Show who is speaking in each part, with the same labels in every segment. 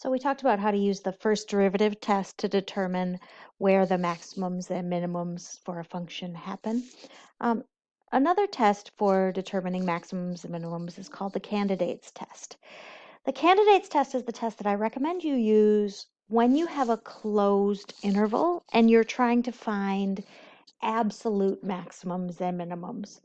Speaker 1: So we talked about how to use the first derivative test to determine where the maximums and minimums for a function happen. Um, Another test for determining maximums and minimums is called the candidates test. The candidates test is the test that I recommend you use when you have a closed interval and you're trying to find absolute maximums and minimums.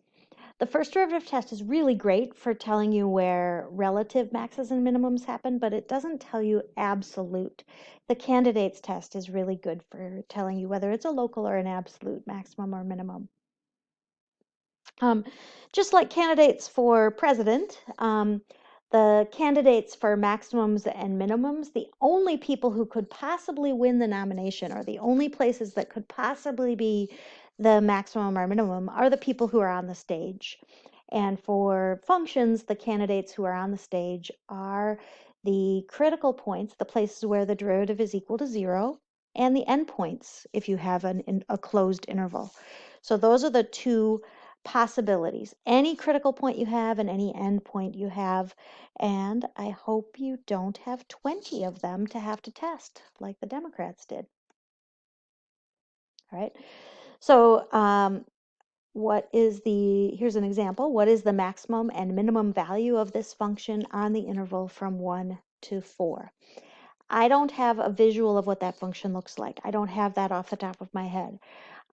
Speaker 1: The first derivative test is really great for telling you where relative maxes and minimums happen, but it doesn't tell you absolute. The candidates test is really good for telling you whether it's a local or an absolute maximum or minimum. Just like candidates for president, the candidates for maximums and minimums, the only people who could possibly win the nomination or the only places that could possibly be the maximum or minimum are the people who are on the stage. And for functions, the candidates who are on the stage are the critical points, the places where the derivative is equal to 0, and the endpoints if you have a closed interval. So those are the two possibilities, any critical point you have and any endpoint you have. And I hope you don't have 20 of them to have to test like the Democrats did. All right. So here's an example. What is the maximum and minimum value of this function on the interval from 1 to 4? I don't have a visual of what that function looks like. I don't have that off the top of my head.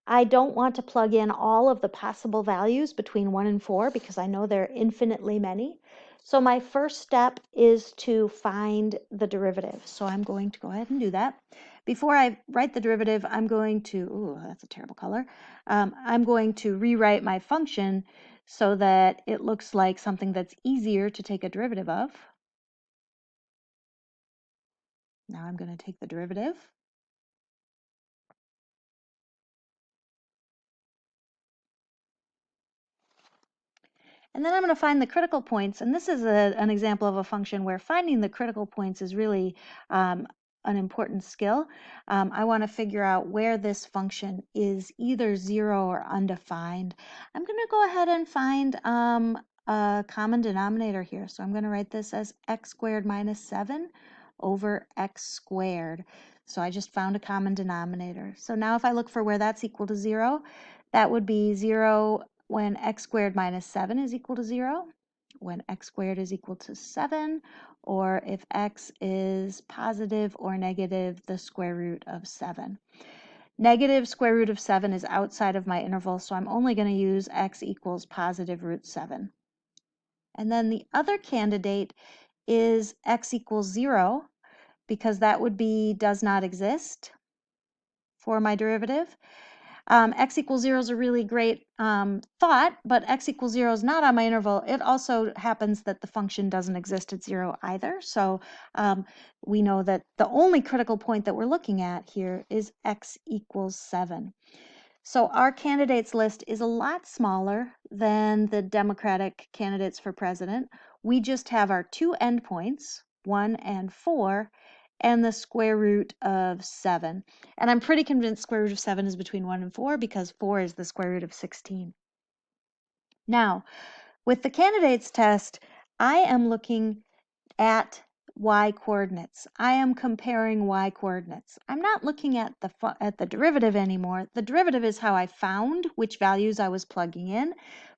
Speaker 1: I don't want to plug in all of the possible values between 1 and 4 because I know there are infinitely many. So my first step is to find the derivative. So I'm going to go ahead and do that. Before I write the derivative, I'm going to, ooh, that's a terrible color. I'm going to rewrite my function so that it looks like something that's easier to take a derivative of. Now I'm going to take the derivative. And then I'm going to find the critical points. And this is an example of a function where finding the critical points is really an important skill. I want to figure out where this function is either 0 or undefined. I'm going to go ahead and find a common denominator here. So I'm going to write this as x squared minus 7 over x squared. So I just found a common denominator. So now if I look for where that's equal to 0, that would be 0 when x squared minus 7 is equal to 0, when x squared is equal to 7, or if x is positive or negative, the square root of 7. Negative square root of 7 is outside of my interval, so I'm only going to use x equals positive root 7. And then the other candidate is x equals 0, because that would be does not exist for my derivative. X equals 0 is a really great thought, but x equals 0 is not on my interval. It also happens that the function doesn't exist at 0 either. So we know that the only critical point that we're looking at here is x equals 7. So our candidates list is a lot smaller than the Democratic candidates for president. We just have our two endpoints, 1 and 4, and the square root of 7. And I'm pretty convinced square root of 7 is between 1 and 4 because 4 is the square root of 16. Now, with the candidates test, I am looking at y coordinates. I am comparing y coordinates. I'm not looking at the derivative anymore. The derivative is how I found which values I was plugging in,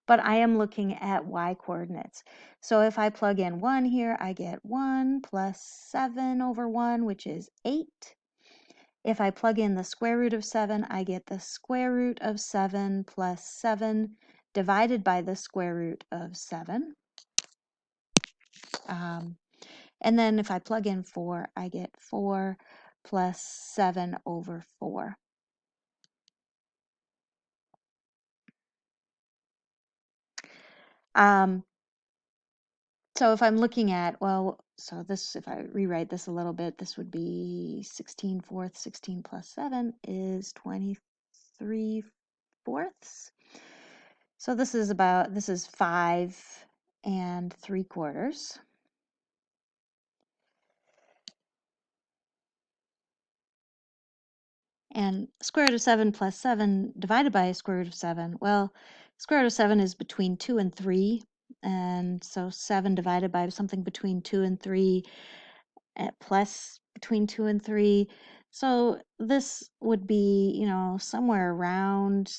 Speaker 1: but I am looking at y coordinates. So if I plug in 1 here, I get 1 plus 7 over 1, which is 8. If I plug in the square root of 7, I get the square root of 7 plus 7 divided by the square root of 7. And then if I plug in 4, I get 4 plus 7 over 4. So if I'm looking at, well, so this, if I rewrite this a little bit, this would be 16 fourths. 16 plus 7 is 23 fourths. So this is 5 3/4. And square root of 7 plus 7 divided by square root of 7. Well, square root of 7 is between 2 and 3. And so 7 divided by something between 2 and 3 at plus between 2 and 3. So this would be, somewhere around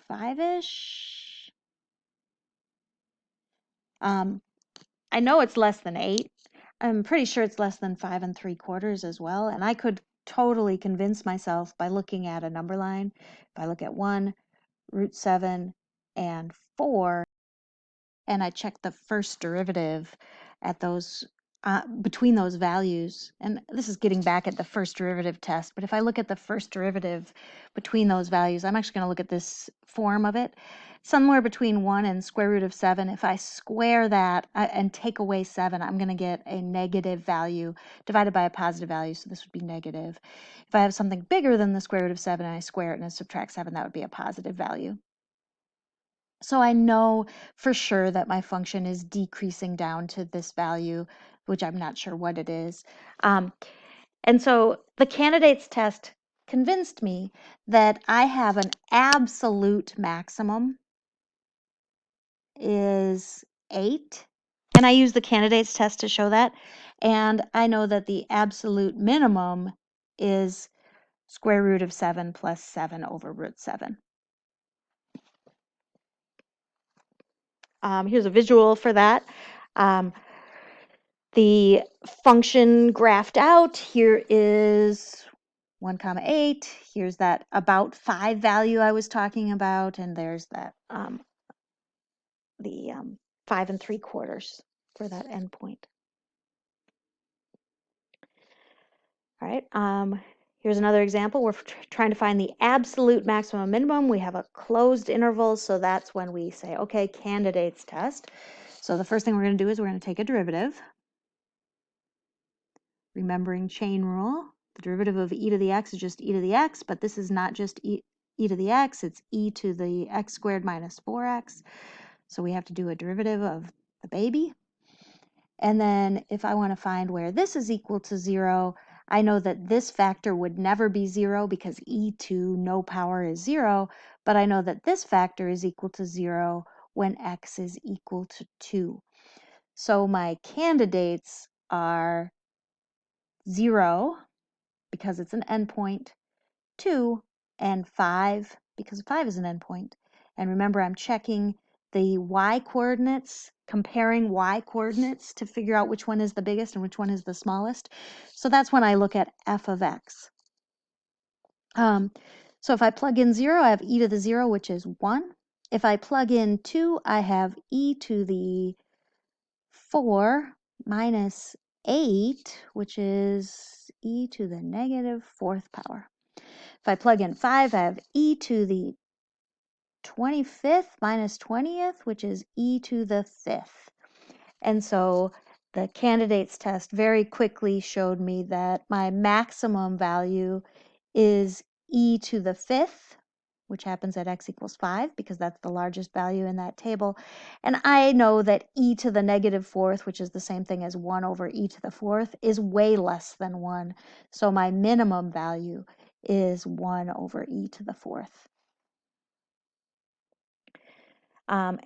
Speaker 1: 5-ish. I know it's less than 8. I'm pretty sure it's less than 5 3/4 as well. And I could totally convince myself by looking at a number line. If I look at 1, root 7, and 4, and I check the first derivative at those between those values, and this is getting back at the first derivative test, but if I look at the first derivative between those values, I'm actually going to look at this form of it, somewhere between 1 and square root of 7. If I square that and take away 7, I'm going to get a negative value divided by a positive value, so this would be negative. If I have something bigger than the square root of 7 and I square it and I subtract 7, that would be a positive value. So I know for sure that my function is decreasing down to this value, which I'm not sure what it is. And so the candidates test convinced me that I have an absolute maximum is 8. And I use the candidates test to show that. And I know that the absolute minimum is square root of 7 plus 7 over root 7. Here's a visual for that. The function graphed out, here is 1 comma 8. Here's that about 5 value I was talking about, and there's that the 5 3/4 for that endpoint. All right. Here's another example. We're trying to find the absolute maximum minimum. We have a closed interval, so that's when we say, okay, candidates test. So the first thing we're going to do is we're going to take a derivative. Remembering chain rule, the derivative of e to the x is just e to the x, but this is not just e to the x, it's e to the x squared minus 4x. So we have to do a derivative of the baby. And then if I want to find where this is equal to 0, I know that this factor would never be 0 because e to no power is 0, but I know that this factor is equal to 0 when x is equal to 2. So my candidates are 0 because it's an endpoint, 2 and 5 because 5 is an endpoint. And remember, I'm checking the y coordinates, comparing y coordinates to figure out which one is the biggest and which one is the smallest. So that's when I look at f of x. So if I plug in 0, I have e to the 0, which is 1. If I plug in 2, I have e to the 4 minus 8, which is e to the negative 4th power. If I plug in 5, I have e to the 25th minus 20th, which is e to the 5th. And so the candidates test very quickly showed me that my maximum value is e to the 5th, which happens at x equals 5 because that's the largest value in that table. And I know that e to the negative 4th, which is the same thing as 1 over e to the 4th, is way less than 1. So my minimum value is 1 over e to the 4th.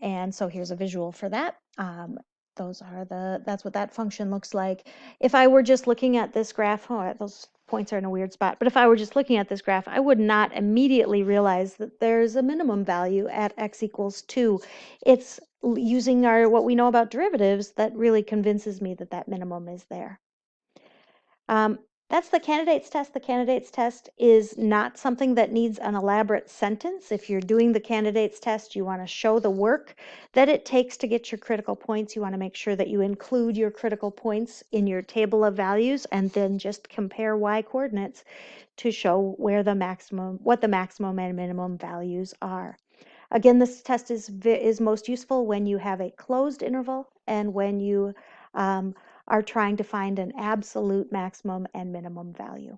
Speaker 1: And so here's a visual for that. That's what that function looks like. If I were just looking at this graph, those points are in a weird spot, but if I were just looking at this graph, I would not immediately realize that there's a minimum value at x equals 2. It's using what we know about derivatives that really convinces me that that minimum is there. That's the candidates test. The candidates test is not something that needs an elaborate sentence. If you're doing the candidates test, you want to show the work that it takes to get your critical points. You want to make sure that you include your critical points in your table of values and then just compare y coordinates to show where what the maximum and minimum values are. Again, this test is most useful when you have a closed interval and when you are trying to find an absolute maximum and minimum value.